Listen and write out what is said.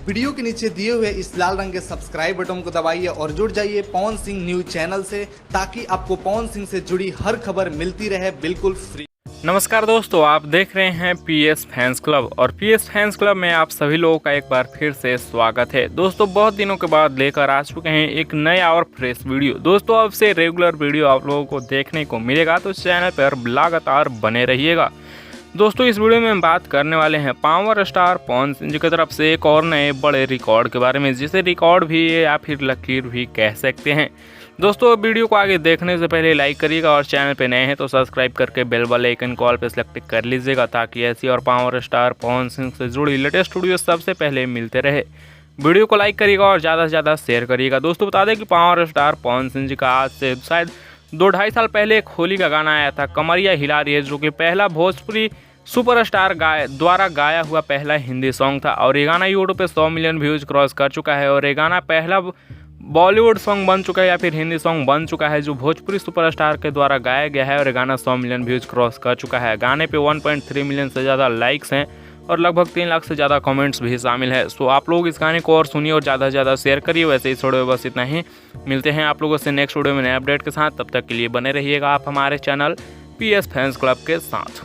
Video के नीचे दिए हुए इस लाल रंग के सब्सक्राइब बटन को दबाइए और जुड़ जाइए पवन सिंह न्यूज चैनल से, ताकि आपको पवन सिंह से जुड़ी हर खबर मिलती रहे बिल्कुल फ्री। नमस्कार दोस्तों, आप देख रहे हैं पीएस फैंस क्लब और पीएस फैंस क्लब में आप सभी लोगों का एक बार फिर से स्वागत है। दोस्तों, बहुत दिनों के बाद लेकर आ चुके हैं एक नया और फ्रेश वीडियो। दोस्तों, अब से रेगुलर वीडियो आप लोगों को देखने को मिलेगा, तो चैनल पर लगातार बने रहिएगा। दोस्तों, इस वीडियो में हम बात करने वाले हैं पावर स्टार पवन सिंह जी की तरफ से एक और नए बड़े रिकॉर्ड के बारे में, जिसे रिकॉर्ड भी या फिर लकीर भी कह सकते हैं। दोस्तों, वीडियो को आगे देखने से पहले लाइक करिएगा और चैनल पे नए हैं तो सब्सक्राइब करके बेल वाले आइकन कॉल पे सेलेक्ट कर लीजिएगा, ताकि ऐसी और पावर स्टार पवन सिंह से जुड़ी लेटेस्ट वीडियो सबसे पहले मिलते रहे। वीडियो को लाइक करिएगा और ज़्यादा से ज़्यादा शेयर करिएगा। दोस्तों, बता दें कि पावर स्टार पवन सिंह जी का आज से शायद 2-2.5 साल पहले एक होली का गाना आया था, कमरिया हिला रही है, जो कि पहला भोजपुरी सुपरस्टार द्वारा गाया हुआ पहला हिंदी सॉन्ग था। और ये गाना यूट्यूब पे 100 मिलियन व्यूज़ क्रॉस कर चुका है और ये गाना पहला बॉलीवुड सॉन्ग बन चुका है या फिर हिंदी सॉन्ग बन चुका है जो भोजपुरी सुपरस्टार के द्वारा गाया गया है। और ये गाना 100 मिलियन व्यूज़ क्रॉस कर चुका है। गाने पे 1.3 मिलियन से ज़्यादा लाइक्स हैं और लगभग 3 लाख से ज़्यादा कमेंट्स भी शामिल है। सो आप लोग इस गाने को और सुनिए और ज़्यादा से ज़्यादा शेयर करिए। वैसे इस वीडियो में बस इतना ही। मिलते हैं आप लोगों से नेक्स्ट वीडियो में नए अपडेट के साथ। तब तक के लिए बने रहिएगा आप हमारे चैनल पीएस फैंस क्लब के साथ।